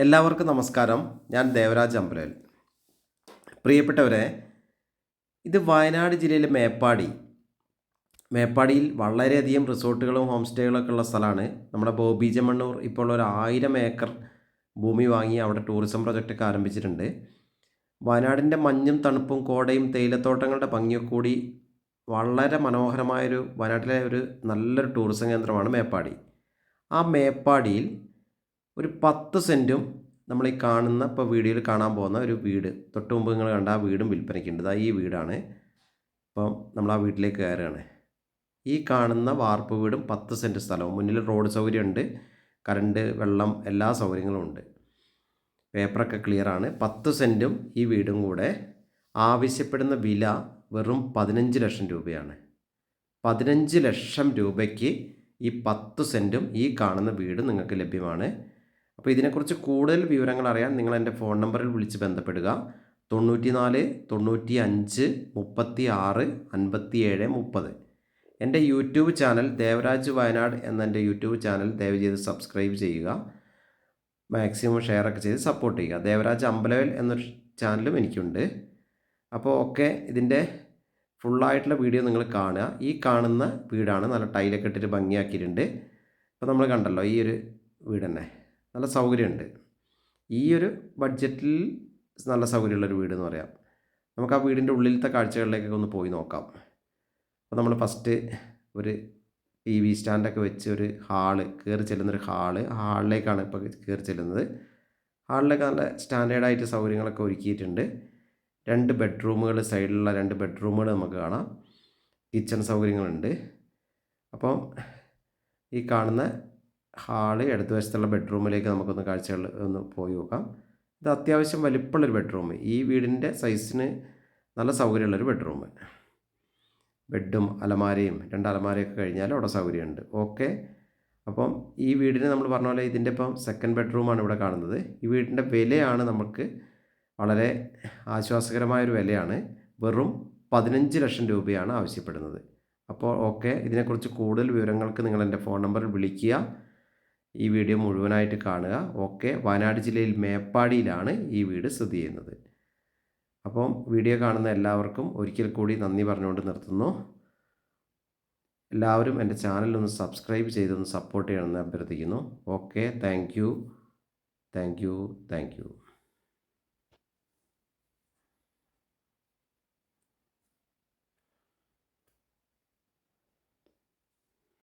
എല്ലാവർക്കും നമസ്കാരം. ഞാൻ ദേവരാജ് അമ്പലൽ. പ്രിയപ്പെട്ടവരെ, ഇത് വയനാട് ജില്ലയിലെ മേപ്പാടിയിൽ വളരെയധികം റിസോർട്ടുകളും ഹോം സ്റ്റേകളൊക്കെ ഉള്ള സ്ഥലമാണ്. നമ്മുടെ ബോബി ചെമ്മണ്ണൂർ ഇപ്പോൾ ഒരു 1000 ഏക്കർ ഭൂമി വാങ്ങി അവിടെ ടൂറിസം പ്രൊജക്റ്റൊക്കെ ആരംഭിച്ചിട്ടുണ്ട്. വയനാടിൻ്റെ മഞ്ഞും തണുപ്പും കോടയും തേയിലത്തോട്ടങ്ങളുടെ ഭംഗിയൊക്കെ കൂടി വളരെ മനോഹരമായൊരു വയനാട്ടിലെ ഒരു നല്ലൊരു ടൂറിസം കേന്ദ്രമാണ് മേപ്പാടി. ആ മേപ്പാടിയിൽ ഒരു 10 സെൻറ്റും നമ്മൾ ഈ കാണുന്ന ഇപ്പോൾ വീഡിയോയിൽ കാണാൻ പോകുന്ന ഒരു വീട്, തൊട്ട് മുമ്പ് നിങ്ങൾ കണ്ട ആ വീടും വിൽപ്പനയ്ക്കുണ്ട്. ഇതാ ഈ വീടാണ്. അപ്പം നമ്മൾ ആ വീട്ടിലേക്ക് കയറുകയാണ്. ഈ കാണുന്ന വാർപ്പ് വീടും 10 സെൻറ്റ് സ്ഥലവും, മുന്നിൽ റോഡ് സൗകര്യമുണ്ട്, കറണ്ട്, വെള്ളം, എല്ലാ സൗകര്യങ്ങളും ഉണ്ട്. പേപ്പറൊക്കെ ക്ലിയറാണ്. 10 സെൻറ്റും ഈ വീടും കൂടെ ആവശ്യപ്പെടുന്ന വില വെറും 15 ലക്ഷം രൂപയാണ്. 15 ലക്ഷം രൂപയ്ക്ക് ഈ 10 സെൻറ്റും ഈ കാണുന്ന വീട് നിങ്ങൾക്ക് ലഭ്യമാണ്. അപ്പോൾ ഇതിനെക്കുറിച്ച് കൂടുതൽ വിവരങ്ങൾ അറിയാൻ നിങ്ങൾ എൻ്റെ ഫോൺ നമ്പറിൽ വിളിച്ച് ബന്ധപ്പെടുക. 94 95 36 57 30. എൻ്റെ യൂട്യൂബ് ചാനൽ ദേവരാജ് വയനാട് എന്ന എൻ്റെ യൂട്യൂബ് ചാനൽ ദയവ് ചെയ്ത് സബ്സ്ക്രൈബ് ചെയ്യുക. മാക്സിമം ഷെയറൊക്കെ ചെയ്ത് സപ്പോർട്ട് ചെയ്യുക. ദേവരാജ് അമ്പലവേൽ എന്നൊരു ചാനലും എനിക്കുണ്ട്. അപ്പോൾ ഇതിൻ്റെ ഫുള്ളായിട്ടുള്ള വീഡിയോ നിങ്ങൾ കാണുക. ഈ കാണുന്ന വീടാണ്. നല്ല ടൈലൊക്കെ ഇട്ടിട്ട് ഭംഗിയാക്കിയിട്ടുണ്ട്. അപ്പോൾ നമ്മൾ കണ്ടല്ലോ ഈ ഒരു വീട് തന്നെ നല്ല സൗകര്യമുണ്ട്. ഈ ഒരു ബഡ്ജറ്റിൽ നല്ല സൗകര്യമുള്ളൊരു വീടെന്ന് പറയാം. നമുക്ക് ആ വീടിൻ്റെ ഉള്ളിലത്തെ കാഴ്ചകളിലേക്കൊക്കെ ഒന്ന് പോയി നോക്കാം. അപ്പോൾ നമ്മൾ ഫസ്റ്റ് ഒരു TV സ്റ്റാൻഡൊക്കെ വെച്ച് ഒരു കയറി ചെല്ലുന്നൊരു ഹാളിലേക്കാണ് ഇപ്പോൾ കയറി ചെല്ലുന്നത്. ഹാളിലൊക്കെ നല്ല സ്റ്റാൻഡേർഡായിട്ട് സൗകര്യങ്ങളൊക്കെ ഒരുക്കിയിട്ടുണ്ട്. 2 ബെഡ്റൂമുകൾ, സൈഡിലുള്ള 2 ബെഡ്റൂമുകൾ നമുക്ക് കാണാം. കിച്ചൺ സൗകര്യങ്ങളുണ്ട്. അപ്പം ഈ കാണുന്ന ഇടത് വശത്തുള്ള ബെഡ്റൂമിലേക്ക് നമുക്കൊന്ന് കാഴ്ചകൾ ഒന്ന് പോയി നോക്കാം. ഇത് അത്യാവശ്യം വലിപ്പമുള്ളൊരു ബെഡ്റൂം. ഈ വീടിൻ്റെ സൈസിന് നല്ല സൗകര്യമുള്ളൊരു ബെഡ്റൂം. ബെഡും അലമാരയും 2 അലമാരയൊക്കെ കഴിഞ്ഞാൽ അവിടെ സൗകര്യമുണ്ട്. അപ്പം ഈ വീടിന് നമ്മൾ പറഞ്ഞ പോലെ ഇതിൻ്റെ ഇപ്പം സെക്കൻഡ് ബെഡ്റൂമാണ് ഇവിടെ കാണുന്നത്. ഈ വീടിൻ്റെ വിലയാണ് നമുക്ക് വളരെ ആശ്വാസകരമായൊരു വിലയാണ്. വെറും 15 ലക്ഷം രൂപയാണ് ആവശ്യപ്പെടുന്നത്. അപ്പോൾ ഇതിനെക്കുറിച്ച് കൂടുതൽ വിവരങ്ങൾക്ക് നിങ്ങൾ എൻ്റെ ഫോൺ നമ്പറിൽ വിളിക്കുക. ഈ വീഡിയോ മുഴുവനായിട്ട് കാണുക. വയനാട് ജില്ലയിൽ മേപ്പാടിയിലാണ് ഈ വീട് സ്ഥിതി ചെയ്യുന്നത്. അപ്പം വീഡിയോ കാണുന്ന എല്ലാവർക്കും ഒരിക്കൽ കൂടി നന്ദി പറഞ്ഞുകൊണ്ട് നിർത്തുന്നു. എല്ലാവരും എൻ്റെ ചാനലൊന്ന് സബ്സ്ക്രൈബ് ചെയ്തൊന്ന് സപ്പോർട്ട് ചെയ്യണമെന്ന് അഭ്യർത്ഥിക്കുന്നു. Thank you.